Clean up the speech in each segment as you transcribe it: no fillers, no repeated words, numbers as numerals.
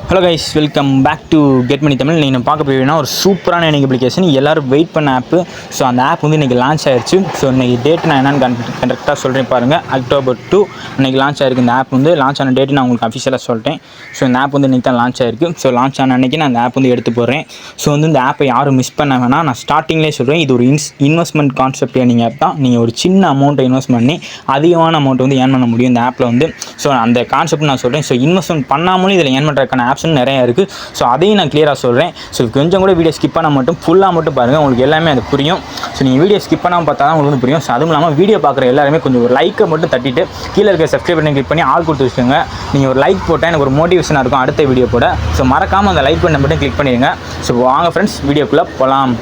Hello guys, welcome back to get money Tamil. நீங்கள் பார்க்க போயின்னா ஒரு சூப்பரான எனக்கு அப்ளிகேஷன், எல்லோரும் வெயிட் பண்ண ஆப்பு. ஸோ அந்த ஆப் வந்து இன்றைக்கி லான்ச் ஆயிடுச்சு. ஸோ இன்றைக்கி டேட் நான் என்னென்னு கரெக்டாக சொல்கிறேன் பாருங்கள். October 2 இன்றைக்கி லான்ச் ஆயிருக்கு. இந்த ஆப் வந்து லான்ச் ஆன டேட்டு நான் உங்களுக்கு அஃபிஷியலாக சொல்லிட்டேன். ஸோ இந்த ஆப் வந்து இன்றைக்கி தான் லான்ச் ஆயிருக்கு. ஸோ லான்ச் ஆன அன்றைக்கி நான் அந்த ஆப் வந்து எடுத்து போடுறேன். ஸோ வந்து இந்த ஆப்பை யாரும் மிஸ் பண்ண வேணாம். நான் ஸ்டார்டிங்லேயே சொல்கிறேன், இது ஒரு இன்வெஸ்ட்மெண்ட் கான்செப்ட் ஏர்னிங் ஆப் தான். நீங்கள் ஒரு சின்ன அமௌண்ட்டை இன்வெஸ்ட் பண்ணி அதிகமான அமௌண்ட் வந்து ஏர்ன் பண்ண முடியும் இந்த ஆப்பில் வந்து. ஸோ அந்த கான்செப்ட் நான் சொல்கிறேன். ஸோ இன்வெஸ்ட்மெண்ட் பண்ணாமலும் இதில் ஏர்ன் பண்ணுறதுக்கான ஆப்ஷன் நிறையா இருக்குது. ஸோ அதையும் நான் கிளியராக சொல்கிறேன். ஸோ கொஞ்சம் கூட வீடியோ ஸ்கிப் பண்ணால் மட்டும் ஃபுல்லாக மட்டும் பாருங்கள், உங்களுக்கு எல்லாமே அது புரியும். ஸோ நீங்கள் வீடியோ ஸ்கிப் பண்ணாமல் பார்த்தா தான் உங்களுக்கு புரியும். ஸோ அதுவும் இல்லாமல் வீடியோ பார்க்குற எல்லாருமே கொஞ்சம் ஒரு லைக்கை மட்டும் தட்டிட்டு கீழே இருக்க சப்ஸ்கிரைப் பண்ணி கிளிக் பண்ணி ஆள் கொடுத்து வச்சுக்கோங்க. நீங்கள் ஒரு லைக் போட்டால் எனக்கு ஒரு மோட்டிவேஷனாக இருக்கும் அடுத்த வீடியோ போட. ஸோ மறக்காமல் அந்த லைக் பண்ண மட்டும் கிளிக் பண்ணிடுங்க. ஸோ வாங்க ஃப்ரெண்ட்ஸ், வீடியோக்குள்ளே போகலாம்.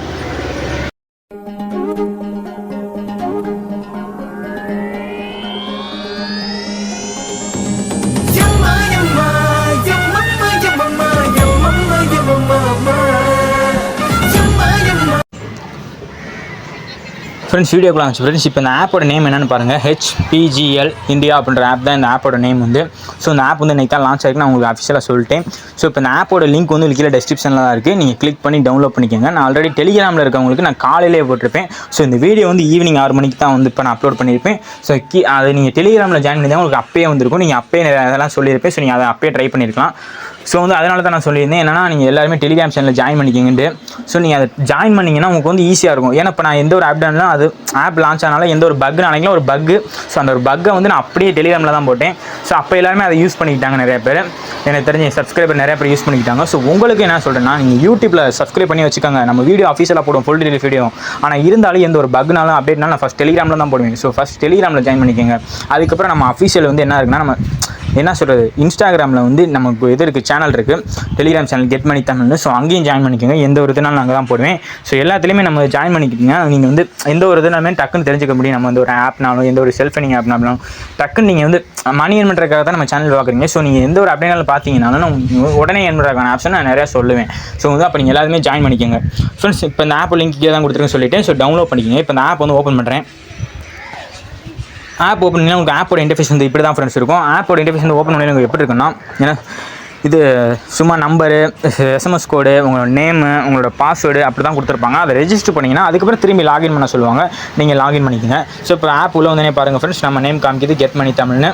ஃப்ரெண்ட்ஸ், வீடியோக்குள்ள ஃப்ரெண்ட்ஸ், இப்போ இந்த ஆப்போட நேம் என்னென்னு பாருங்கள். HPGL இந்தியா அப்படின்ற ஆப் தான் இந்த ஆப்போட நேம் வந்து. ஸோ இந்த ஆப் வந்து இன்றைக்கி தான் லான்ச் ஆகிருக்கு, நான் உங்களுக்கு அஃபிஷியலாக சொல்லிட்டேன். ஸோ இப்போ இந்த ஆப்போட லிங்க் வந்து கீழே டிஸ்கிரிப்ஷனில் தான் இருக்குது. நீங்கள் கிளிக் பண்ணி டவுன்லோட் பண்ணிக்கோங்க. நான் ஆல்ரெடி டெலிகிராமில் இருக்கவங்களுக்கு நான் காலையிலே போட்டிருப்பேன். ஸோ இந்த வீடியோ வந்து ஈவினிங் 6 மணிக்கு தான் வந்து இப்போ நான் அப்லோட் பண்ணியிருப்பேன். ஸோ அது நீங்கள் டெலிகிராமில் ஜாயின் பண்ணி தான் உங்களுக்கு அப்பயே வந்துருக்கும். நீங்கள் அப்பயே அதெல்லாம் சொல்லியிருப்பேன். ஸோ நீங்கள் அதை அப்பயே ட்ரை பண்ணியிருக்கலாம். ஸோ வந்து அதனால தான் நான் சொல்லியிருந்தேன், என்னன்னா நீங்கள் எல்லாருமே டெலிகிராம் சேனலில் ஜாயின் பண்ணிக்கிங்கன்ட்டு. ஸோ நீங்கள் அதை ஜாயின் பண்ணிங்கன்னா உங்களுக்கு வந்து ஈஸியாக இருக்கும். ஏன்னா இப்போ நான் எந்த ஒரு ஆப் டவுன்லாம் அது ஆப் லான்ச் ஆனாலும் எந்த ஒரு பக் நினைக்கலாம் ஒரு பக்கு. ஸோ அந்த ஒரு பக்கை வந்து நான் அப்படியே டெலிகிராமில் தான் போட்டேன். ஸோ அப்போ எல்லாருமே அதை யூஸ் பண்ணிக்கிட்டாங்க நிறைய பேர். எனக்கு தெரிஞ்ச சப்ஸ்கிரைபர் நிறைய பேர் யூஸ் பண்ணிக்கிட்டாங்க. ஸோ உங்களுக்கு என்ன சொல்கிறேன்னா, நீங்கள் யூடியூப்பில் சப்ஸ்கிரைப் பண்ணி வச்சுக்கோங்க. நம்ம வீடியோ அஃபிஷியலாக போடுவோம், ஃபுல் டீடைல் வீடியோ. ஆனால் இருந்தாலும் எந்த ஒரு பக்னாலும் அப்டேட்னாலும் நான் ஃபஸ்ட் டெலிகிராமில் தான் போடுவேன். ஸோ ஃபஸ்ட் டெலிகிராமில் ஜாயின் பண்ணிக்கோங்க. அதுக்கப்புறம் நம்ம அஃபிஷியல் வந்து என்ன இருக்குன்னா, நம்ம என்ன சொல்கிறது, இன்ஸ்டாகிராமில் வந்து நமக்கு இது இருக்குது, சேனல் இருக்குது, டெலிகிராம் சேனல் கெட் மணி தமிழ்னு. ஸோ அங்கேயும் ஜாயின் பண்ணிக்கோங்க. எந்த ஒரு இதுனாலும் நாங்கள் தான் போடுவேன். ஸோ எல்லாத்துலேயுமே நம்ம ஜாயின் பண்ணிக்கிட்டீங்க. நீங்கள் வந்து எந்த ஒரு இதுனாலுமே டக்குன்னு தெரிஞ்சுக்க முடியும். நம்ம வந்து ஒரு ஆப்னாலும் எந்த ஒரு செல்ஃபனிங் ஆப்னாலும் டக்குன்னு நீங்கள் வந்து மணி ஏர்ன் பண்ணுறதுக்காக தான் நம்ம சேனல் பார்க்குறீங்க. ஸோ நீங்கள் எந்த ஒரு அப்டேட்னாலும் பார்த்தீங்கன்னாலும் உடனே ஏர்ன் பண்ணுறதுக்கான ஆப்ஷன் நான் நிறையா சொல்லுவேன். ஸோ வந்து அப்போ நீங்கள் எல்லாருமே ஜாயின் பண்ணிக்கோங்க. ஃப்ரெண்ட்ஸ், இப்போ இந்த ஆப் லிங்க் தான் கொடுத்துருக்கேன்னு சொல்லிவிட்டு ஸோ டவுன்லோட் பண்ணிக்கோங்க. இப்போ இந்த ஆப் வந்து ஓப்பன் பண்ணுறேன். ஆப் ஓப்பன் பண்ணி உங்களுக்கு ஆப்போட இன்டர்ஃபேஸ் வந்து இப்படி தான் ஃப்ரெண்ட்ஸ் இருக்கும். ஆப்போட இன்டர்ஃபேஸ் வந்து ஓப்பன் பண்ணி உங்களுக்கு எப்படி இருக்குன்னா, ஏன்னா இது சும்மா நம்பரு, SMS கோடு, உங்களோட நேமு, உங்களோட பாஸ்வேர்டு அப்படி தான் கொடுத்துருப்பாங்க. அதை ரெஜிஸ்டர் பண்ணிங்கன்னா அதுக்கப்புறம் திரும்பி லாகின் பண்ண சொல்லுவாங்க. நீங்கள் லாகின் பண்ணிக்கோங்க. ஸோ இப்போ ஆப் உள்ள வந்தே பாருங்கள் ஃப்ரெண்ட்ஸ், நம்ம நேம் காமிக்கிது கெட் மணி தமிழ்னு.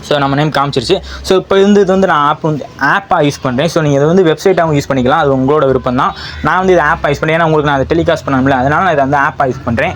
ஸோ நம்ம நேம் காமிச்சிருச்சு. ஸோ இப்போ இது வந்து நான் ஆப்பாக யூஸ் பண்ணுறேன். ஸோ நீங்கள் இதை வந்து வெப்சைட்டாகவும் யூஸ் பண்ணிக்கலாம், அது உங்களோட விருப்பம் தான். நான் வந்து இதை ஆப்பாக யூஸ் பண்ணுறேன், ஏன்னா உங்களுக்கு நான் அதை டெலிகாஸ்ட் பண்ணணும்ல, அதனால் நான் இதை வந்து ஆப்பாக யூஸ் பண்ணுறேன்.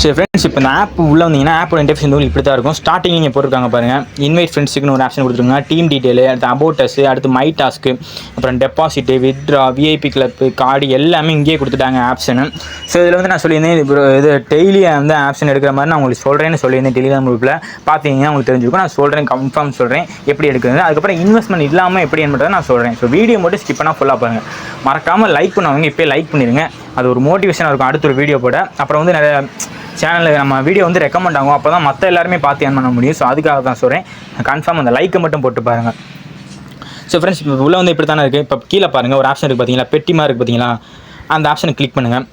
சரி ஃப்ரெண்ட்ஸ், இப்போ இந்த ஆப் உள்ளே வந்தீங்கன்னா ஆப்போட இன்டர்ஃபேஸ் வந்து இப்படி தான் இருக்கும். ஸ்டார்டிங் நீங்கள் போட்டிருக்காங்க பாருங்கள், இன்வைட் ஃப்ரெண்ட்ஸுக்குன்னு ஒரு ஆப்ஷன் கொடுத்துருங்க, டீம் டீட்டெயிலு, அடுத்து அபவுட் அஸ், அடுத்து மை டாஸ்க்கு, அப்புறம் deposit, withdraw, VIP club, card எல்லாமே இங்கேயே கொடுத்துட்டாங்க ஆப்ஷனு. ஸோ இதில் வந்து நான் சொல்லியிருந்தேன், இது டெய்லி வந்து ஆப்ஷன் எடுக்கிற மாதிரி நான் உங்களுக்கு சொல்கிறேன்னு சொல்லியிருந்தேன். டெலிகிராம் குரூப்பில் பார்த்தீங்கன்னா உங்களுக்கு தெரிஞ்சிருக்கும். நான் சொல்கிறேன், கன்ஃபார்ம் சொல்கிறேன் எப்படி எடுக்கிறது. அதுக்கப்புறம் இன்வெஸ்ட்மெண்ட் இல்லாமல் எப்படி பண்ணுறதை நான் சொல்கிறேன். ஸோ வீடியோ மட்டும் ஸ்கிப் பண்ணால் ஃபுல்லாக பாருங்கள். மறக்காமல் லைக் பண்ணுவாங்க, இப்போயே லைக் பண்ணிடுங்க. அது ஒரு மோட்டிவேஷனாக இருக்கும் அடுத்த ஒரு வீடியோ போட. அப்புறம் வந்து நிறைய சேனலில் நம்ம வீடியோ வந்து ரெக்கமெண்ட் ஆகும், அப்போ தான் மற்ற எல்லாருமே பார்த்து ஏர்ன் பண்ண முடியும். ஸோ அதுக்காக தான் சொல்கிறேன். கன்ஃபார்ம் அந்த லைக்கை மட்டும் போட்டு பாருங்கள். ஸோ ஃப்ரெண்ட்ஸ், இப்போ உள்ளே வந்து இப்படி தானே இருக்குது. இப்போ கீழே பாருங்கள் ஒரு ஆப்ஷன் இருக்குது பார்த்தீங்களா, பெட்டிமா இருக்குது பார்த்தீங்களா, அந்த ஆப்ஷனை கிளிக் பண்ணுங்கள்.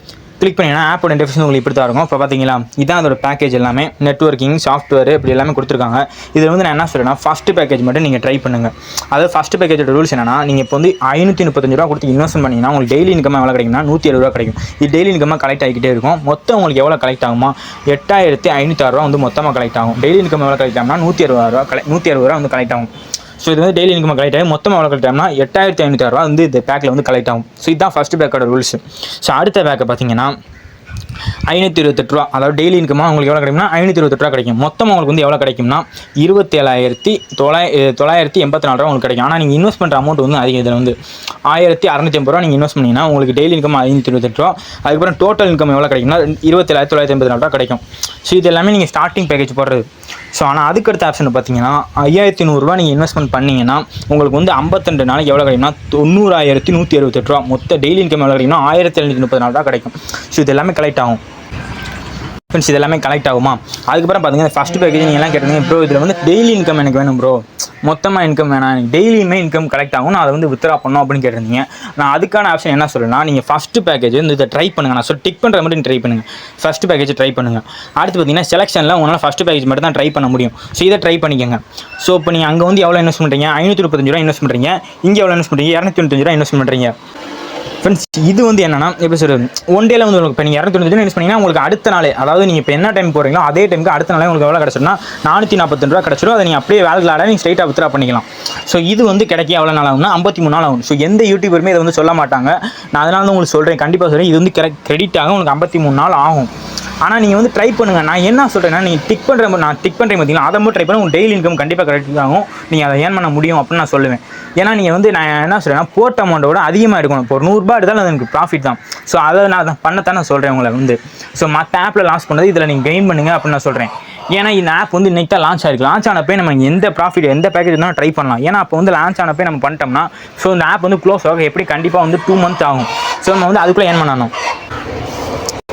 கிளிக் பண்ணிங்கன்னா ஆப்போட இன்டர்ஃபேஸ் உங்களுக்கு இப்படி தான் இருக்கும். இப்போ பார்த்தீங்களா, இதான் அதோட பேக்கேஜ் எல்லாமே, நெட்வொர்க்கிங், சாஃப்ட்வேர் இப்படி எல்லாமே கொடுத்துருக்காங்க. இதில் வந்து நான் என்ன சொல்கிறேன்னா, ஃபஸ்ட்டு பேக்கேஜ் மட்டும் நீங்கள் ட்ரை பண்ணுங்கள். அதாவது ஃபஸ்ட்டு பேக்கேஜோட ரூல்ஸ் என்னன்னா, நீங்கள் இப்போ வந்து 535 ரூபா கொடுத்து இன்வெஸ்ட் பண்ணிங்கன்னா உங்களுக்கு டெய்லி இன்கம் எவ்வளோ கிடைக்கும்னா 170 ரூபா கிடைக்கும். இது டெய்லி இன்கமாக கலெக்ட் ஆகிக்கிட்டே இருக்கும். மொத்தம் உங்களுக்கு எவ்வளோ கலெக்ட் ஆகுமா, 8506 ரூபா வந்து மொத்தமாக கலெக்ட் ஆகும். டெய்லி இன்கம் எவ்வளோ கலெக்ட் ஆகும்னா 160 ரூபா வந்து கலெக்ட் ஆகும். ஸோ இது வந்து டெய்லி இன்கம் கலெக்ட் ஆகும். மொத்தமாக எவ்வளோ கலெக்ட் ஆகும்னா 8506 ரூபா வந்து இந்த பேக்கில் வந்து கலெக்ட் ஆகும். ஸோ இதுதான் ஃபஸ்ட்டு பேக்கோட ரூல்ஸ். ஸோ அடுத்த பேக்கை பார்த்தீங்கன்னா 528 ரூபா, அதாவது டெய்லி இன்கமாக உங்களுக்கு எவ்வளோ கிடைக்கும்னா 528 ரூபா கிடைக்கும். மொத்தமாக உங்களுக்கு வந்து எவ்வளோ கிடைக்கும்னா 27,984 ரூபா உங்களுக்கு கிடைக்கும். ஆனால் நீங்கள் இன்வெஸ்ட் பண்ணுற அமௌண்ட் வந்து அதிகம். இதில் வந்து 1650 ரூபா நீங்கள் இன்வெஸ்ட் பண்ணிங்கன்னா உங்களுக்கு டெய்லி இன்கம் 528 ரூபா. அதுக்கப்புறம் டோட்டல் இன்கம் எவ்வளோ கிடைக்கும்னா 27,984 ரூபா கிடைக்கும். ஸோ இது எல்லாமே நீங்கள் ஸ்டார்டிங் பேக்கேஜ் போடுறது. ஸோ ஆனால் அதுக்கடுத்த ஆப்ஷன் பார்த்தீங்கன்னா 5100 ரூபா நீங்கள் இன்வெஸ்ட்மெண்ட் பண்ணிங்கன்னா உங்களுக்கு வந்து 52 நாளைக்கு எவ்வளோ கிடைக்கும்னா 90,168 ரூபா. மொத்த டெய்லி இன்கம் எவ்வளோ கிடைக்கும்னா 1734 ரூபா கிடைக்கும். ஸோ இது எல்லாமே கலெக்ட் ஆகும். ஃப்ரெண்ட்ஸ் இது எல்லாமே கலெக்ட் ஆகுமா. அதுக்கப்புறம் பார்த்தீங்கன்னா ஃபஸ்ட் பேக்கேஜ் நீங்கள் எல்லாம் கேட்டீங்க ப்ரோ இதில் வந்து டெய்லி இன்கம் எனக்கு வேணும் ப்ரோ, மொத்தமாக இன்கம் வேணாம், எனக்கு டெய்லியுமே இன்கம் கலெக்ட் ஆகும், நான் அதை வந்து வித்ரா பண்ணணும் அப்படின்னு கேட்டிருந்தீங்க. நான் அதுக்கான ஆப்ஷன் என்ன சொல்கிறேன்னா, நீங்கள் ஃபஸ்ட்டு பேக்கேஜ் வந்து இதை ட்ரை பண்ணுங்கள். நான் டிக் பண்ணுற மட்டும் ட்ரை பண்ணுங்கள், ஃபஸ்ட்டு பேக்கேஜ் ட்ரை பண்ணுங்கள். அடுத்து பார்த்தீங்கன்னா செலெக்ஷனில் உங்களால் ஃபஸ்ட்டு பேக்கேஜ் மட்டும் தான் ட்ரை பண்ண முடியும். ஸோ இதை ட்ரை பண்ணிக்கோங்க. ஸோ இப்போ நீங்கள் அங்கே வந்து எவ்வளோ இன்வெஸ்ட் பண்ணுறீங்க, 535 ரூபா இன்வெஸ்ட் பண்ணுறீங்க, இங்கே எவ்வளோ இன்வெஸ்ட் பண்ணுறீங்க, 295 ரூபா இன்வெஸ்ட் பண்ணுறீங்க. ஃப்ரெண்ட்ஸ் இது வந்து என்னன்னா எப்படி சொல்கிறது, ஒன் டேல வந்து உங்களுக்கு இப்போ நீங்கள் 295 யூஸ் பண்ணிங்கன்னா உங்களுக்கு அடுத்த நாளே, அதாவது நீங்கள் இப்போ என்ன டைம் போகிறீங்களோ அதே டைமுக்கு அடுத்த நாளே உங்களுக்கு எவ்வளோ கிடச்சிடும்னா 442 ரூபா கிடச்சிடும். அதை நீங்கள் அப்படியே வேலைக்கு ஆட நீங்கள் ஸ்ட்ரைட்டாக வித்ரா பண்ணிக்கலாம். ஸோ இது வந்து கிடைக்க எவ்வளோ நாள் ஆகும்னா 53 நாள் ஆகும். ஸோ எந்த யூடியூபருமே இதை வந்து சொல்ல மாட்டாங்க, நான் அதனால தான் உங்களுக்கு சொல்கிறேன், கண்டிப்பாக சொல்கிறேன், இது வந்து கிரெடிட் ஆகும் உங்களுக்கு 53 நாள் ஆகும். ஆனால் நீங்கள் வந்து ட்ரை பண்ணுங்கள். நான் என்ன சொல்கிறேன்னா, நீங்கள் டிக் பண்ணுற நான் டிக் பண்ணுறேன் பார்த்தீங்கன்னா அதை மட்டும் ட்ரை பண்ணி உங்களுக்கு டெய்லி இன்கம் கண்டிப்பாக கரெக்ட் ஆகும், நீங்கள் அதை ஏர்ன் பண்ண முடியும் அப்படின்னு நான் சொல்லுவேன். ஏன்னா நீங்கள் வந்து நான் என்ன சொல்கிறேன்னா போட்ட அமௌண்ட்டோட அதிகமாக எடுக்கணும். இப்போ ஒரு 100 ரூபா எடுத்தாலும் அது எனக்கு ப்ராஃபிட் தான். ஸோ அதை நான் பண்ணத்தான் நான் சொல்கிறேன் உங்களை வந்து. ஸோ மற்ற ஆப்பில் லான்ச் பண்ணது இதில் நீங்கள் கெயின் பண்ணுங்கள் அப்படின்னு நான் சொல்கிறேன். ஏன்னா இந்த ஆப் வந்து இன்றைக்கி தான் லான்ச் ஆகிருக்கு. லான்ச் ஆனப்போ நம்ம எந்த ப்ராஃபிட் எந்த பேக்கேஜ் இருந்தாலும் ட்ரை பண்ணலாம். ஏன்னா அப்போ வந்து லான்ச் ஆனப்போ நம்ம பண்ணிட்டோம்னா ஸோ இந்த ஆப் வந்து க்ளோஸ் ஆக எப்படி கண்டிப்பாக வந்து 2 months ஆகும். ஸோ நம்ம வந்து அதுக்குள்ளே ஏர்ன் பண்ணணும்.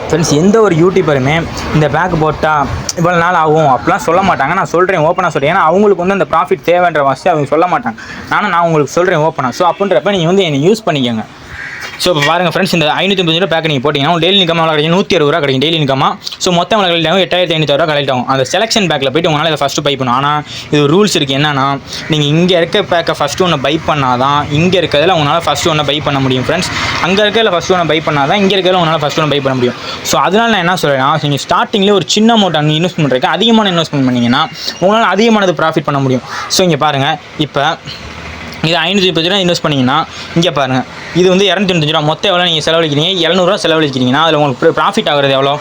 ஃப்ரெண்ட்ஸ் எந்த ஒரு யூடியூபருமே இந்த பேக் போட்டால் இவ்வளோ நாள் ஆகும் அப்படிலாம் சொல்ல மாட்டாங்க. நான் சொல்கிறேன் ஓப்பனாக சொல்கிறேன். ஏன்னா அவங்களுக்கு வந்து அந்த ப்ராஃபிட் தேவைன்ற வாசி அவங்க சொல்ல மாட்டாங்க. நான் உங்களுக்கு சொல்கிறேன் ஓப்பனாக. ஸோ அப்படின்றப்ப நீங்கள் வந்து என்னை யூஸ் பண்ணிக்கோங்க. ஸோ இப்போ பாருங்கள் ஃப்ரெண்ட்ஸ், இந்த 550 ரூபா பேக் நீங்கள் போட்டிங்கன்னா டெய்லி இன்கம் எவ்வளோ கிடைக்கும், 160 ரூபா கிடைக்கும் டெய்லி இன்கமாக. ஸோ மொத்தம் எவ்வளோ கலெக்ட் ஆகும், 8500 ரூபா கலெக்ட் ஆகும். அந்த செலெக்ஷன் பேக்கில் போய்ட்டு உங்களால் இதை ஃபஸ்ட்டு பை பண்ணணும். ஆனால் இது ரூல்ஸ் இருக்குது. என்னன்னா நீங்கள் இங்கே இருக்க பேக்கை ஃபஸ்ட்டு ஒன்று பை பண்ணால் தான் இங்கே இருக்கிறதுல உங்களால் ஃபஸ்ட்டு ஒன்று பை பண்ண முடியும். ஃப்ரெண்ட்ஸ் அங்கே இருக்கிறதுல ஃபஸ்ட்டு ஒன்று பை பண்ணால் தான் இங்கே இருக்கிறதுல உங்களால் ஃபஸ்ட்டு ஒன்று பை பண்ண முடியும். ஸோ அதனால் நான் என்ன சொல்கிறேன்னா, நீங்கள் ஸ்டார்டிங்லேயே ஒரு சின்ன அமௌண்ட் அங்கே இன்வெஸ்ட் பண்ணுறதுக்கு அதிகமான இன்வெஸ்ட்மெண்ட் பண்ணிங்கன்னா உங்களால் அதிகமானது ப்ராஃபிட் பண்ண முடியும். ஸோ இங்கே பாருங்கள், இப்போ இது 550 ரூபா இன்வெஸ்ட் பண்ணிங்கன்னா இங்கே பாருங்கள், இது வந்து 295 ரூபா. மொத்தம் எவ்வளோ நீங்கள் செலவழிக்கிறீங்க, 700 ரூபா செலவழிக்கிறீங்கன்னா அதில் உங்களுக்கு ப்ராஃபிட் ஆகிறது எவ்வளோ?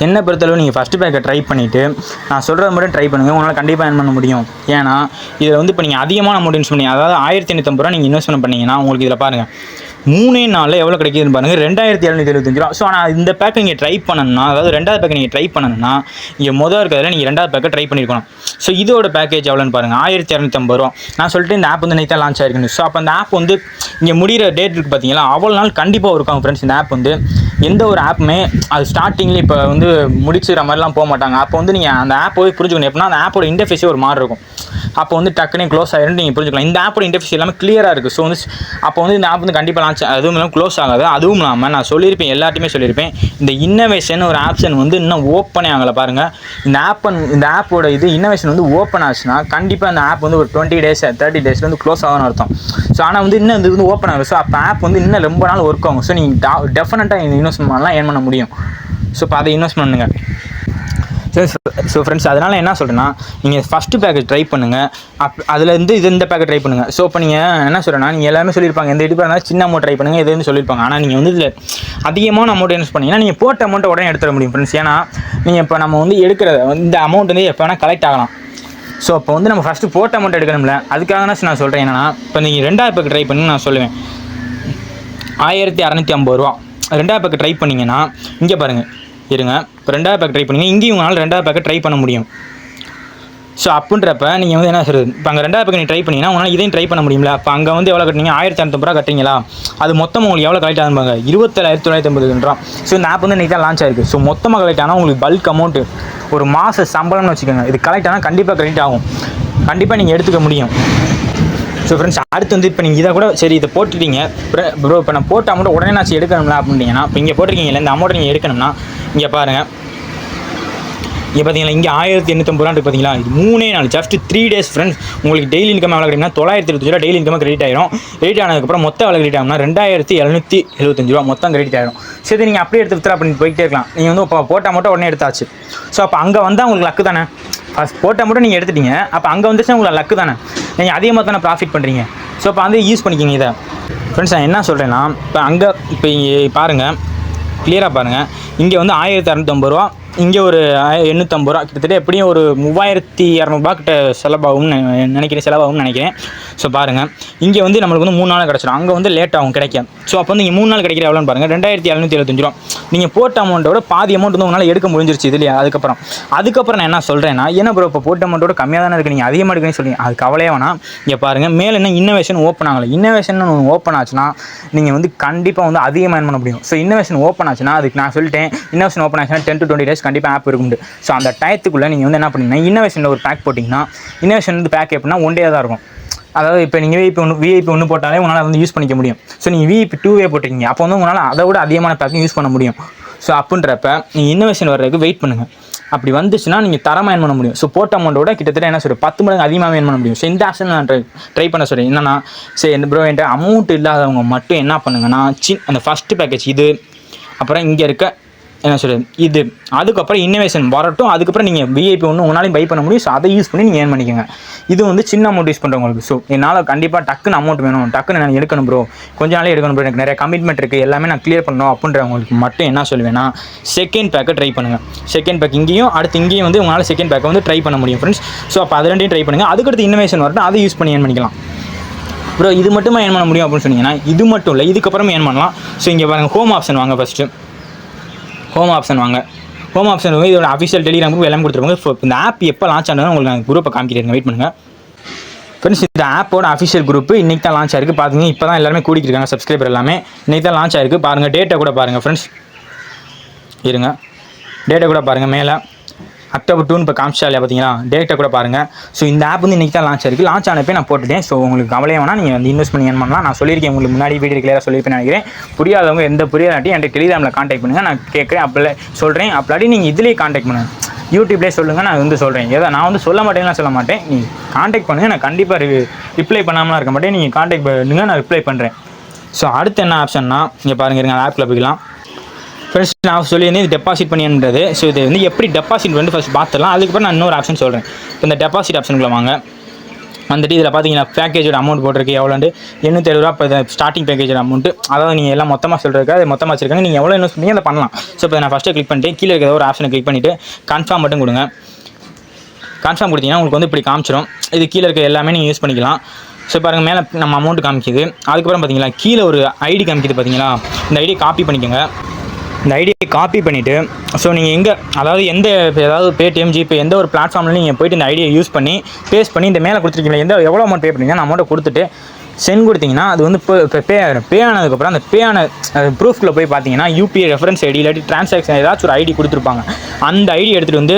என்ன பொறுத்தளவு நீங்கள் ஃபஸ்ட்டு பேக்கை ட்ரை பண்ணிவிட்டு நான் சொல்கிறது மட்டும் ட்ரை பண்ணுங்கள், உங்களால் கண்டிப்பாக ஏர்ன் பண்ண முடியும். ஏன்னா இதில் வந்து இப்போ நீங்கள் அதிகமான அமௌண்ட் இன்வெஸ்ட் பண்ணி, அதாவது 1550 ரூபா நீங்கள் இன்வெஸ்ட்மெண்ட் பண்ணிங்கன்னா உங்களுக்கு இதில் பாருங்கள் 3 நாளில் எவ்வளோ கிடைக்குதுன்னு பாருங்கள், 2775 ரூபா. ஸோ ஆனால் இந்த பேக்கை நீங்கள் ட்ரை பண்ணணும்னா, அதாவது 2வது பேக்கை நீங்கள் ட்ரை பண்ணணும்னா இங்கே முதல் இருக்கிறதுல நீங்கள் 2வது பேக்கை ட்ரை பண்ணியிருக்கணும். ஸோ இதோட பேக்கேஜ் எவ்வளோன்னு பாருங்கள், 1250 ரூபா. நான் சொல்லிட்டு இந்த ஆப் வந்து நேற்று லான்ச் ஆகிருக்குன்னு. ஸோ அப்போ அந்த ஆப் வந்து இங்கே முடிகிற டேட் இருக்குது பார்த்தீங்களா, அவ்வளோ நாள் கண்டிப்பாக இருக்கும் ஃப்ரெண்ட்ஸ். இந்த ஆப் வந்து எந்த ஒரு ஆப்புமே அது ஸ்டார்டிங்கில் இப்போ வந்து முடிச்சுக்கிற மாதிரிலாம் போக மாட்டாங்க. அப்போ வந்து நீங்கள் அந்த ஆப் போய் புரிஞ்சுக்கணும். எப்படின்னா அந்த ஆப்போட இன்டர்ஃபேஸே ஒரு மாதிரி இருக்கும். அப்போ வந்து டக்குனே க்ளோஸ் ஆகிடும் நீங்கள் புரிஞ்சுக்கலாம். இந்த ஆப்போட இன்டர்ஃபேஸ் எல்லாமே கிளியராக இருக்குது. ஸோ வந்து அப்போ வந்து இந்த ஆப் வந்து கண்டிப்பாக லான்ச் அதுவும் இல்லாமல் க்ளோஸ் ஆகாது. அதுவும் இல்லாமல் நான் சொல்லியிருப்பேன், எல்லாத்தையுமே சொல்லியிருப்பேன், இந்த இன்னோவேஷன் ஒரு ஆப்ஷன் வந்து இன்னும் ஓப்பனே ஆகலை பாருங்கள். இந்த ஆப்போட இது இன்னோவேஷன் வந்து ஓப்பன் ஆச்சுன்னா கண்டிப்பாக அந்த ஆப் வந்து ஒரு 20 days 30 days வந்து க்ளோஸ் ஆகும்னு அர்த்தம். ஸோ ஆனால் வந்து இன்னும் இது வந்து ஓப்பன் ஆகும். ஸோ அப்போ ஆப் வந்து இன்னும் ரொம்ப நாள் ஒர்க் ஆகும். ஸோ நீங்கள் டெஃபினட்டாக இந்த இன்வெஸ்ட்மெண்ட் பண்ணலாம், ஏர்ன் பண்ண முடியும். ஸோ இப்போ அதை இன்வெஸ்ட் பண்ணுங்கள். ஸோ ஃப்ரெண்ட்ஸ் அதனால் என்ன சொல்கிறேன்னா, நீங்கள் ஃபஸ்ட்டு பேக்கேஜ் ட்ரை பண்ணுங்கள். அதுலேருந்து இந்த பேக்கேஜ் ட்ரை பண்ணுங்கள். ஸோ இப்போ நீங்கள் என்ன சொல்கிறேன்னா, நீங்கள் எல்லாமே சொல்லியிருப்பாங்க எந்த யூடியூபாக இருந்தாலும் சின்ன அமௌண்ட் ட்ரை பண்ணுங்கள் எதுன்னு சொல்லியிருப்பாங்க. ஆனால் நீங்கள் வந்து இதில் அதிகமான அமௌண்ட் இன்வெஸ்ட் பண்ணிங்கன்னா நீங்கள் போட்ட அமௌண்ட்டை உடனே எடுத்துட முடியும் ஃப்ரெண்ட்ஸ். ஏன்னா நீங்கள் இப்போ நம்ம வந்து எடுக்கிற இந்த அமௌண்ட் வந்து எப்போ வேணால் கலெக்ட் ஆகலாம். ஸோ அப்போ வந்து நம்ம ஃபஸ்ட்டு போட்ட அமௌண்ட் எடுக்கணும்ல, அதுக்காக தான் நான் சொல்கிறேன். என்னன்னா இப்போ நீங்கள் 2வது பேக்கு ட்ரை பண்ணி நான் சொல்லுவேன் 1650 ரூபா. 2வது பேக்கு ட்ரை பண்ணிங்கன்னா இங்கே பாருங்கள் இருங்க, இப்போ 2வது பேக் ட்ரை பண்ணிங்க, இங்கேயும் உங்களால் 2வது பேக்கை ட்ரை பண்ண முடியும். ஸோ அப்படின்றப்ப நீங்கள் வந்து என்ன சொல்கிறது, இப்போ அங்கே 2வது பேக் நீங்கள் ட்ரை பண்ணிங்கன்னா உங்களால் இதையும் ட்ரை பண்ண முடியும்ல. அப்போ அங்கே வந்து எவ்வளோ கட்டினீங்க, 1650 ரூபா கட்டுறீங்களா, அது மொத்தம் உங்களுக்கு எவ்வளோ கலெக்ட் ஆகும்பாங்க, 27950 ரூபா. ஸோ இந்த ஆப் வந்து இன்றைக்கி தான் லான்ச் ஆகிருக்கு. ஸோ மொத்தமாக கலெக்ட் ஆனால் உங்களுக்கு பல்க் அமௌண்ட்டு ஒரு மாத சம்பளம்னு வச்சுக்கோங்க. இது கலெக்ட் ஆனால் கண்டிப்பாக கலெக்ட் ஆகும், கண்டிப்பாக நீங்கள் எடுத்துக்க முடியும். ஸோ ஃப்ரெண்ட்ஸ் அடுத்து வந்து இப்போ நீங்கள் இதை கூட சரி இதை போட்டுட்டீங்க ப்ரோ, இப்போ நான் போட்ட அமௌண்ட்டை உடனே நான் எடுக்கணும்ல அப்படின்ட்டிங்கன்னா, இப்போ இங்கே போட்டிருக்கீங்களா இந்த அமௌண்ட்டை நீங்கள் எடுக்கணும்னா இங்கே பாருங்கள், இங்கே பார்த்தீங்களா இங்கே 1850 ரூபா பார்த்தீங்களா, இது 3 நாள் ஜஸ்ட் 3 days ஃப்ரெண்ட்ஸ். உங்களுக்கு டெய்லி இன்கம் எவ்வளோ கிடைக்குன்னா 925 ரூபா டெய்லி இன்கம் கிரெடிட் ஆயிரும். கிரெடிட் ஆனதுக்கப்புறம் மொத்தம் எவ்வளோ கிரெடிட் ஆகும்னா 2775 ரூபா மொத்தம் கிரெடிட் ஆயிரும். சரி நீங்கள் அப்படியே எடுத்து வித்ரா பண்ணி போயிட்டே இருக்கலாம். நீங்கள் வந்து இப்போ போட்ட அமௌண்ட்டை உடனே எடுத்தாச்சு. ஸோ அப்போ அங்கே வந்தால் உங்களுக்கு லக்கு தானே, ஃபஸ்ட் போட்ட அமௌண்ட்டை நீங்கள் எடுத்துட்டீங்க, அப்போ அங்கே வந்துச்சுன்னா உங்களுக்கு லக்கு தானே, நீங்கள் அதிகமாக தானே ப்ராஃபிட் பண்ணுறீங்க. ஸோ அப்போ வந்து யூஸ் பண்ணிக்கிங்க இதை ஃப்ரெண்ட்ஸ். நான் என்ன சொல்கிறேன்னா இப்போ அங்கே இப்போ இங்கே பாருங்கள், கிளியராக பாருங்கள், இங்கே வந்து 1650 ரூபா இங்கே ஒரு 850 ரூபா, கிட்டத்தட்ட எப்படியும் ஒரு 3200 கிட்ட செலவாகும்னு நினைக்கிறேன். ஸோ பாருங்கள், இங்கே வந்து நம்மளுக்கு வந்து 3 நாள் கிடச்சிடும், அங்கே வந்து லேட் ஆகும் கிடைக்கும். ஸோ அப்போ வந்து இங்கே 3 நாள் கிடைக்கிற எவ்வளோன்னு பாருங்கள், 2775 ரூபா. நீங்கள் போட்ட அமௌண்ட்டோட பாதி அமௌண்ட் வந்து உங்களால் எடுக்க முடிஞ்சிருச்சு இதுலையே. அதுக்கப்புறம் நான் என்ன சொல்கிறேன்னா, என்ன ப்ரோ இப்போ போட்ட அமௌண்ட்டோட கம்மியாக தானே இருக்குது, நீங்கள் அதிகமாக எடுக்கணும்னு சொல்லுங்கள். அது கவலையே வேணாம். இங்கே பாருங்கள், மேலே என்ன இன்னோவேஷன் ஓப்பன் ஆகலை. இன்னோவேஷன் ஓப்பன் ஆச்சுன்னா நீங்கள் வந்து கண்டிப்பாக வந்து அதிகமாக ஏர்ன் பண்ண முடியும். ஸோ இன்னோவேஷன் ஓப்பன் ஆச்சுன்னா, அதுக்கு நான் சொல்லிட்டேன், இன்னோவேஷன் ஓப்பன் ஆச்சுன்னா 10 to 20 days கண்டிப்பாக ஆப் இருக்குண்டு. ஸோ அந்த டயத்துக்குள்ளே நீங்கள் வந்து என்ன பண்ணீங்கன்னா, இன்னோவேஷனில் ஒரு பேக் போட்டிங்கன்னா, இன்னோவேஷன் வந்து பேக் எப்படின்னா ஒன் டே தான் இருக்கும். அதாவது இப்போ நீங்கள் விஐபி ஒன்று போட்டாலே உங்களால் வந்து யூஸ் பண்ணிக்க முடியும். ஸோ நீங்கள் விஐபி 2 போட்டிருக்கீங்க, அப்போ வந்து உங்களால் அதை விட அதிகமான பேக்கும் யூஸ் பண்ண முடியும். ஸோ அப்படின்றப்ப நீங்கள் இன்னோவேஷன் வர்றதுக்கு வெயிட் பண்ணுங்கள். அப்படி வந்துச்சுன்னா நீங்கள் தரமாக ஏர்ன் பண்ண முடியும். ஸோ போட்ட அமௌண்ட்டோட கிட்டத்தட்ட என்ன சொல்கிறேன், 10 மடங்கு அதிகமாக ஏர்ன் பண்ண முடியும். ஸோ இந்த ஆப்ஷன் நான் ட்ரை பண்ண சொல்கிறேன். என்னன்னா, சரி ப்ரோ, என்கிட்ட அமௌண்ட் இல்லாதவங்க மட்டும் என்ன பண்ணுங்கன்னா, அந்த ஃபஸ்ட்டு பேக்கேஜ் இது, அப்புறம் இங்கே இருக்க என்ன சொல்கிறது இது, அதுக்கப்புறம் இன்னோவேஷன் வரட்டும், அதுக்கப்புறம் நீங்கள் விஐபி ஒன்று உங்களாலையும் பை பண்ண முடியும். ஸோ அதை யூஸ் பண்ணி நீங்கள் ஏர்ன் பண்ணிக்கோங்க. இது வந்து சின்ன அமௌண்ட் யூஸ் பண்ணுறவங்களுக்கு. ஸோ என்னால் கண்டிப்பாக டக்குன்னு அமௌண்ட் வேணும், டக்குன்னு நான் எடுக்கணும் ப்ரோ, கொஞ்ச நாளே எடுக்கணும் ப்ரோ, எனக்கு நிறைய கமிட்மெண்ட் இருக்குது, எல்லாமே நான் கிளியர் பண்ணணும் அப்படின்றவங்களுக்கு மட்டும் என்ன சொல்லுவேன்னா, செகண்ட் பேக்கை ட்ரை பண்ணுங்கள். செகண்ட் பேக் இங்கேயும் அடுத்து இங்கேயும் வந்து உங்களால் செகண்ட் பேக்கை வந்து ட்ரை பண்ண முடியும் ஃப்ரெண்ட்ஸ். ஸோ அப்போ அது ரெண்டையும் ட்ரை பண்ணுங்கள். அதுக்கடுத்து இன்னோவேஷன் வரட்டும், அதை யூஸ் பண்ணி ஏர்ன் பண்ணிக்கலாம். ப்ரோ இது மட்டுமா ஏர்ன் பண்ண முடியும் அப்படின்னு சொன்னீங்கன்னா, இது மட்டும் இல்லை, இதுக்கப்புறம் ஏர்ன் பண்ணலாம். ஸோ இங்கே பாருங்கள், ஹோம் ஆப்ஷன் வாங்க. ஃபஸ்ட்டு ஹோம் ஆப்ஷன் வாங்க. ஹோம் ஆப்ஷன் வந்து இதோட அஃபிஷியல் டெலிகிராம் குரூப் எல்லாமே கொடுத்துருவாங்க. இந்த ஆப் எப்போ லான்ச் ஆனதுன்னு உங்களுக்கு நான் குரூப்பை காமிக்கிறேன், வெயிட் பண்ணுங்கள் ஃப்ரெண்ட்ஸ். இந்த ஆப்போட அஃபிஷியல் குரூப் இன்றைக்கி தான் லான்ச் ஆயிருக்கு. பார்த்தீங்கன்னா இப்போ தான் எல்லாருமே கூட்டிகிட்டு சப்ஸ்கிரைபர் எல்லாமே இன்றைக்கி தான் லான்ச் ஆயிருக்கு. பாருங்கள், டேட்டை கூட பாருங்கள் ஃப்ரெண்ட்ஸ், இருங்க, டேட்டை கூட பாருங்கள். மேலே அக்டோபர் 2 இப்போ காமிச்சாலே பார்த்தீங்களா, டேட்டை கூட பாருங்கள். ஸோ இந்த ஆப் வந்து இன்றைக்கி தான் லான்ச் ஆயிருக்கு. லான்ச் ஆனப்போ நான் போட்டுட்டேன். ஸோ உங்களுக்கு கவலையே வேணால் நீங்கள் வந்து இன்வெஸ்ட் பண்ணி ஏர்ன் பண்ணலாம். நான் சொல்லியிருக்கேன் உங்களுக்கு முன்னாடி வீடியோ கிளியராக சொல்லியிருப்பேன் நினைக்கிறேன். புரியாதவங்க எந்த புரியாதாட்டி என்கிட்ட டெலிகிராமில் கான்டாக்ட் பண்ணுங்கள், நான் கேட்குறேன். அப்படி சொல்கிறேன், அப்படி நீங்கள் இதுலேயே கான்டாக்ட் பண்ணுங்கள், யூடியூப்லேயே சொல்லுங்கள். நான் வந்து சொல்கிறேன், ஏதோ நான் வந்து சொல்ல மாட்டேன்னா சொல்ல மாட்டேன். நீங்கள் கான்டாக்ட் பண்ணுங்கள், நான் கண்டிப்பாக ரிப்ளை பண்ணாமலாம் இருக்க மாட்டேன். நீங்கள் கான்டாக்ட் பண்ணுங்கள், நான் ரிப்ளை பண்ணுறேன். ஸோ அடுத்து என்ன ஆப்ஷன்னா, இங்கே பாருங்கள், இருங்க, ஆப்பில் போய்க்கலாம். ஃபர்ஸ்ட் நான் சொல்லியிருந்தேன் இது டெபாசிட் பண்ணின்றது. ஸோ இது வந்து எப்படி டெபாசிட் வந்து ஃபஸ்ட் பார்த்துடலாம். அதுக்கப்புறம் நான் இன்னொரு ஆப்ஷன் சொல்கிறேன். இப்போ இந்த டெபாசிட் ஆப்ஷனுக்குள்ள வாங்க. வந்துட்டு இதில் பார்த்தீங்கன்னா பேக்கேஜோட அமௌண்ட் போட்டிருக்கு எவ்வளோண்டு, 870 ரூபா. இப்போ ஸ்டார்டிங் பேக்கேஜோட அமௌண்ட்டு, அதாவது நீங்கள் எல்லாம் மொத்தமாக சொல்கிறதுக்கு அது மொத்தமாக வச்சிருக்காங்க. நீங்கள் எவ்வளோ இன்வெஸ்ட் பண்ணி அதை பண்ணலாம். ஸோ இப்போ நான் ஃபஸ்ட்டு கிளிக் பண்ணிட்டு கீழே இருக்கிற ஒரு ஆப்ஷனை கிளிக் பண்ணிவிட்டு கன்ஃபார்ம் மட்டும் கொடுங்க. கன்ஃபார்ம் கொடுத்தீங்கன்னா உங்களுக்கு வந்து இப்படி காமிச்சிடும். இது கீழே இருக்க எல்லாமே நீங்கள் யூஸ் பண்ணிக்கலாம். ஸோ பாருங்கள், மேலே நம்ம அமௌண்ட் காமிக்குது. அதுக்கப்புறம் பார்த்தீங்களா கீழே ஒரு ஐடி காமிக்குது பார்த்தீங்களா, இந்த ஐடியை காப்பி பண்ணிக்கோங்க. இந்த ஐடியை காப்பி பண்ணிவிட்டு, ஸோ நீங்கள் எங்கே, அதாவது ஏதாவது பேடிஎம், ஜிபே எந்த ஒரு பிளாட்ஃபார்மில் நீங்கள் போய்ட்டு இந்த ஐடியை யூஸ் பண்ணி பேஸ்ட் பண்ணி இந்த மேலே கொடுத்துருக்கீங்களா, எவ்வளோ அமௌண்ட் பே பண்ணிங்கன்னா நான் அமௌண்ட்டை கொடுத்துட்டு சென்ட் கொடுத்தீங்கன்னா அது வந்து இப்போ பே ஆகிடும். பே ஆனதுக்கப்புறம் அந்த பே ஆன ப்ரூஃபில் போய் பார்த்தீங்கன்னா யூபிஐ ரெஃபரன்ஸ் ஐடி இல்லாட்டி ட்ரான்சாக்ஷன் ஏதாச்சும் ஒரு ஐடி கொடுத்துருப்பாங்க. அந்த ஐடி எடுத்துகிட்டு வந்து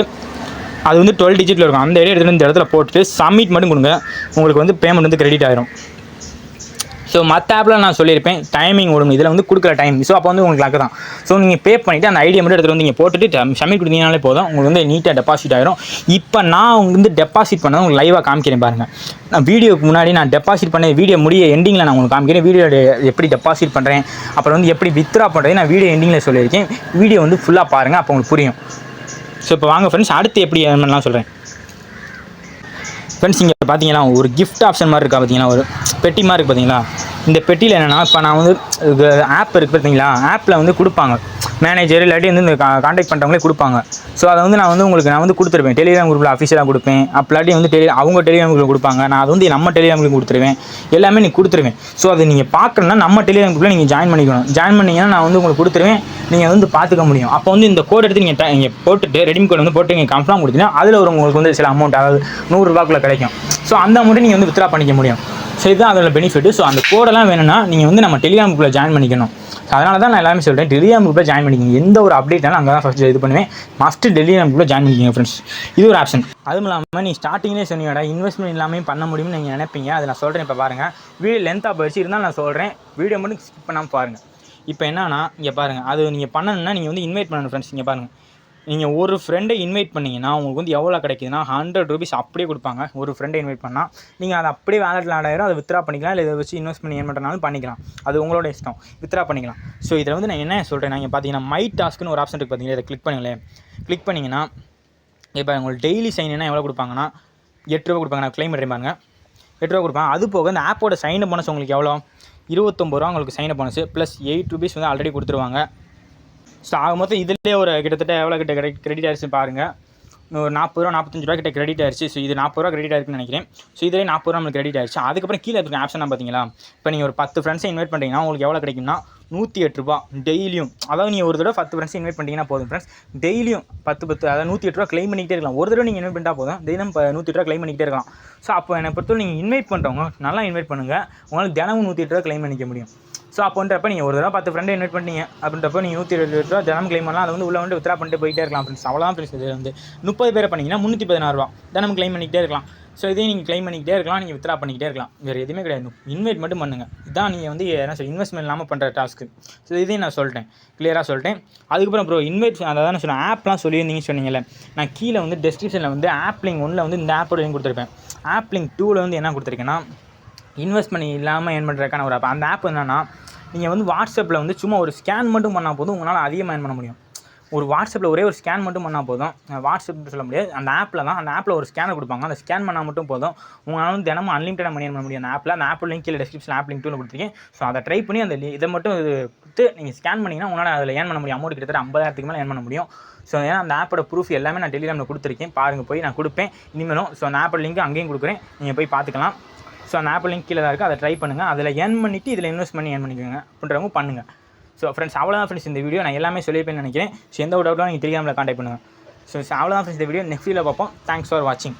அது வந்து 12 டிஜிட்டில் இருக்கும். அந்த ஐடி எடுத்துகிட்டு இந்த இடத்துல போட்டுட்டு சப்மிட் மட்டும் கொடுங்க. உங்களுக்கு வந்து பேமெண்ட் வந்து கிரெடிட் ஆகிடும். ஸோ மற்ற ஆப்பில் நான் சொல்லியிருப்பேன் டைமிங் ஓடும், இதில் வந்து கொடுக்குற டைம். ஸோ அப்போ வந்து உங்களுக்கு லக்கு தான். ஸோ நீங்கள் பே பண்ணிவிட்டு அந்த ஐடியை மட்டும் எடுத்துகிட்டு வந்து நீங்கள் போட்டுட்டு சப்மிட் கொடுத்தீங்கனாலே போதும், உங்களுக்கு வந்து நீட்டாக டெபாசிட் ஆகிடும். இப்போ நான் வந்து டெபாசிட் பண்ணதை உங்களுக்கு லைவாக காமிக்கிறேன் பாருங்கள். நான் வீடியோக்கு முன்னாடி நான் டெபாசிட் பண்ண வீடியோ எண்டிங்கில் நான் உங்களுக்கு காமிக்கிறேன். வீடியோ எப்படி டெபாசிட் பண்ணுறேன், அப்புறம் வந்து எப்படி வித்ரா பண்ணுறது நான் வீடியோ எண்டிங்கில் சொல்லியிருக்கேன். வீடியோ வந்து ஃபுல்லாக பாருங்கள், அப்போ உங்களுக்கு புரியும். ஸோ இப்போ வாங்க ஃப்ரெண்ட்ஸ், அடுத்து எப்படி ஏர்ன் சொல்கிறேன். ஃப்ரெண்ட்ஸ் இங்கே பார்த்தீங்கன்னா ஒரு கிஃப்ட் ஆப்ஷன் மாதிரி இருக்கா, பார்த்தீங்கன்னா ஒரு பெட்டி மாதிரி இருக்குது பார்த்தீங்களா. இந்த பெட்டியில் என்னென்னா, இப்போ நான் வந்து ஆப் இருக்குது பார்த்தீங்களா, ஆப்பில் வந்து கொடுப்பாங்க மேனேஜர் இல்லாட்டி வந்து இந்த கான்டாக்ட் பண்ணுறவங்களே கொடுப்பாங்க. ஸோ அதை வந்து நான் வந்து கொடுத்துருப்பேன். டெலிகிராம் குரூப்பில் அஃபிஷியலாக கொடுப்பேன். அப்படி வந்து அவங்க டெலிகிராம் குரூப்பில் கொடுப்பாங்க. நான் அது வந்து நம்ம டெலிகிராம் குரூப் கொடுத்துருவேன். எல்லாமே நீ கொடுத்துருவேன். ஸோ அதை நீங்கள் பார்க்கணுன்னா நம்ம டெலிகிராம் குரூப்பில் நீங்கள் ஜாயின் பண்ணிக்கணும். ஜாயின் பண்ணிங்கன்னா நான் வந்து உங்களுக்கு கொடுத்துருவேன், நீங்கள் வந்து பார்த்துக்க முடியும். அப்போ வந்து இந்த கோட் எடுத்து நீங்கள் போட்டுட்டு ரெடீம் கோட் வந்து போட்டு நீங்கள் கன்ஃபார்ம் கொடுத்தீங்கன்னா அதில் உங்களுக்கு வந்து சில அமௌண்ட், அதாவது 100 ரூபாய்க்குள்ள கிடைக்கும். ஸோ அந்த அமௌண்ட்டை நீங்கள் வந்து வித்ரா பண்ணிக்க முடியும். ஸோ இதுதான் அதோட பெனிஃபிட். ஸோ அந்த கோடெல்லாம் வேணும்னா நீங்கள் வந்து நம்ம டெலிகிராம் குரூப்பில் ஜாயின் பண்ணிக்கணும். அதனால தான் நான் எல்லாமே சொல்கிறேன், டெலிகிராம் குரூப்பில் ஜாயின் பண்ணிக்கிங்க. எந்த ஒரு அப்டேட்டாலும் அங்கே தான் ஃபஸ்ட்டு இது பண்ணுவேன். மஸ்ட்டு டெலிகிராம் குரூப்பில் ஜாயின் பண்ணிக்கிங்க ஃப்ரெண்ட்ஸ். இது ஒரு ஆப்ஷன். அதுவும் இல்லாமல் நீ ஸ்டார்டிங்லேயே சொன்னீங்கடா இன்வெஸ்ட்மெண்ட் இல்லாமல் பண்ண முடியும்னு நீங்கள் நினைப்பீங்க. அதை நான் சொல்கிறேன். இப்போ பாருங்கள், வீடியோ லென்த்தாக போயிடுச்சு, இருந்தாலும் நான் சொல்கிறேன், வீடியோ மட்டும் ஸ்கிப் பண்ணாமல் பாருங்கள். இப்போ என்னன்னா இங்கே பாருங்கள், அது நீங்கள் பண்ணணுன்னா நீங்கள் வந்து இன்வைட் பண்ணணும் ஃப்ரெண்ட்ஸ். இங்கே பாருங்கள், நீங்கள் ஒரு ஃப்ரெண்டை இன்வைட் பண்ணிங்கன்னா உங்களுக்கு வந்து எவ்வளோ கிடைக்குதுன்னா 100 ரூபீஸ் அப்படியே கொடுப்பாங்க. ஒரு ஃப்ரெண்டை இன்வைட் பண்ணால் நீங்கள் அதை அப்படியே வேலெட்டில் ஆட் ஆயிரும். அதை வித்ரா பண்ணிக்கலாம், இல்லை இதை வச்சு இன்வெஸ்ட் பண்ணி ஏன் பண்ணுறனாலும் பண்ணிக்கலாம். அது உங்களோட இஷ்டம், வித்ரா பண்ணிக்கலாம். ஸோ இதில் வந்து நான் என்ன சொல்கிறேன், நீங்கள் பார்த்தீங்கன்னா மை டாஸ்க்குன்னு ஒரு ஆப்ஷன் இருக்குது பார்த்தீங்கன்னா, இதை கிளிக் பண்ணுங்களேன். கிளிக் பண்ணிங்கன்னா இப்போ உங்களுக்கு டெய்லி சைன் என்ன எவ்வளோ கொடுப்பாங்கன்னா 8 ரூபா கொடுப்பாங்க. நான் க்ளைம் பண்ணுறேன் பாருங்க, 8 ரூபா கொடுப்பாங்க. அது போக இந்த ஆப்போட சைன் அப் போனஸ் உங்களுக்கு எவ்வளோ, 29 ரூபா உங்களுக்கு sign up bonus plus 8 rupees வந்து ஆல்ரெடி கொடுத்துருவாங்க. ஸோ ஆக மொத்தம் இதிலே ஒரு கிட்டத்தட்ட எவ்வளோ கிட்ட கிரெடிட் ஆயிடுச்சு பாருங்கள். ஒரு 40 ரூபா 45 ரூபா கிட்ட கிரெடிட் ஆயிடுச்சு. ஸோ இது 40 ரூபா கிரெடிட் ஆயிருக்குன்னு நினைக்கிறேன். ஸோ இதிலே 40 ரூபா நம்மளுக்கு கிரெடிட் ஆயிடுச்சு. அதுக்கப்புறம் கீழே இருக்க ஆப்ஷன் பார்த்தீங்களா, இப்போ நீங்கள் ஒரு 10 ஃப்ரெண்ட்ஸை இன்வைட் பண்ணுறீங்கன்னா உங்களுக்கு எவ்வளோ கிடைக்கும்னா 108 ரூபா டெய்லியும். அதாவது நீங்கள் ஒரு தடவை 10 ஃப்ரெண்ட்ஸ் இன்வைட் பண்ணிங்கன்னா போதும் ஃப்ரெண்ட்ஸ், டெய்லியும் 10 அதாவது 108 ரூபா க்ளைம் பண்ணிக்கிட்டே இருக்கலாம். ஒரு தடவை நீங்கள் இன்வைட் பண்ணிட்டா போதும், டெய்லியும் 108 ரூபா க்ளைம் பண்ணிக்கிட்டே இருக்கலாம். ஸோ அப்போ என்னை பொறுத்தவரை நீங்கள் இன்வைட் பண்ணுறவங்க நல்லா இன்வைட் பண்ணுங்கள், உங்களுக்கு தினமும் 108 ரூபா க்ளைம் பண்ணிக்க முடியும். ஸோ அப்போன்றப்ப நீங்கள் ஒரு தடவை 10 ஃப்ரெண்டை இன்வைட் பண்ணிங்க அப்படின்றப்ப நீங்கள் 120 ரூபா தினம் க்ளைம் பண்ணலாம். அதை வந்து உள்ள வந்து வித்ரா பண்ணிட்டு போயிட்டே இருக்கலாம் ஃப்ரெண்ட்ஸ். அவ்வளோதான் ஃப்ரெண்ட்ஸ். இது வந்து 30 பேரை பண்ணிங்கன்னா 316 ரூபா தினம் க்ளைம் பண்ணிக்கிட்டே இருக்கலாம். ஸோ இதையும் நீங்கள் க்ளைம் பண்ணிக்கிட்டே இருக்கலாம், நீங்கள் வித்ரா பண்ணிக்கிட்டே இருக்கலாம். வேறு எதுவுமே கிடையாது, இன்வைட் மட்டும் பண்ணுங்கள். இதான் நீங்கள் வந்து என்ன சொல்ல இன்வெஸ்ட்மெண்ட் இல்லாமல் பண்ணுற டாஸ்க்கு. ஸோ இதையும் நான் சொல்லிட்டேன், கிளியராக சொல்லிட்டேன். அதுக்கப்புறம் ப்ரோ இன்வைட் அதான் நான் சொன்னேன், ஆப்லாம் சொல்லியிருந்தீங்க சொன்னீங்கல்ல, நான் கீழே வந்து டெஸ்கிரிப்ஷனில் வந்து ஆப் லிங்க் 1ல் வந்து இந்த ஆப்போட லிங்க் கொடுத்துருப்பேன். ஆப் லிங்க் 2ல் வந்து என்ன கொடுத்துருக்கேன்னா இன்வெஸ்ட்மெண்ட் இல்லாமல் ஏர்ன் பண்ணுறதுக்கான ஒரு ஆப். அந்த ஆப் என்னென்னா நீங்கள் வந்து வாட்ஸ்அப்பில் வந்து சும்மா ஒரு ஸ்கேன் மட்டும் பண்ணால் போதும், உங்களால் அதிகமாக ஏர்ன் பண்ண முடியும். ஒரு வாட்ஸ்அப்பில் ஒரே ஒரு ஸ்கேன் மட்டும் பண்ணால் போதும். வாட்ஸ்அப் சொல்ல முடியாது, அந்த ஆப்பில் தான், அந்த ஆப்பில் ஒரு ஸ்கேனர் கொடுப்பாங்க, அந்த ஸ்கேன் பண்ணால் மட்டும் போதும், உங்களால் வந்து தினமும் அன்லிமிட்டடாக மணி ஏர்ன் பண்ண முடியும். அந்த ஆப் லிங்க் கீழே டெஸ்கிரிப்ஷன் ஆப் லிங்க் 2ல கொடுத்துருக்கேன். ஸோ அதை ட்ரை பண்ணி அந்த இதை மட்டும் இது கொடுத்து நீங்கள் ஸ்கேன் பண்ணிங்கன்னா உங்களால் அதில் ஏர்ன் பண்ண முடியும். அமௌண்ட் கிட்டத்தட்ட 50,000க்கு மேலே ஏர்ன் பண்ண முடியும். ஸோ ஏன்னா அந்த ஆப்போட ப்ரூஃப் எல்லாமே நான் டெலிகிராமில் கொடுத்துருக்கேன், பாருங்கள், போய் நான் கொடுப்பேன் இனிமேலும். ஸோ அந்த ஆப்போட லிங்க் அங்கேயும் கொடுக்குறேன், நீங்கள் போய் பார்த்துக்கலாம். ஸோ அந்த ஆப் லிங்க் கீழே தான் இருக்குது, அதை ட்ரை பண்ணுங்கள். அதில் ஏர்ன் பண்ணிவிட்டு இதில் இன்வெஸ்ட் பண்ணி ஏர்ன் பண்ணிக்கோங்க அப்படின்றவங்க பண்ணுங்கள். ஸோ ஃப்ரெண்ட்ஸ் அவ்வளோதான் ஃப்ரெண்ட்ஸ் இந்த வீடியோ. நான் எல்லாமே சொல்லியிருப்பேன்னு நினைக்கிறேன். ஸோ எந்த ஒரு டவுட்டும் நீங்கள் டெலிகிராமில் கான்டாக்ட் பண்ணுங்கள். ஸோ அவ்வளோதான் ஃப்ரெண்ட்ஸ் இந்த வீடியோ. நெக்ஸ்ட் வீடியோவில் பார்ப்போம். தேங்க்ஸ் ஃபார் வாட்சிங்.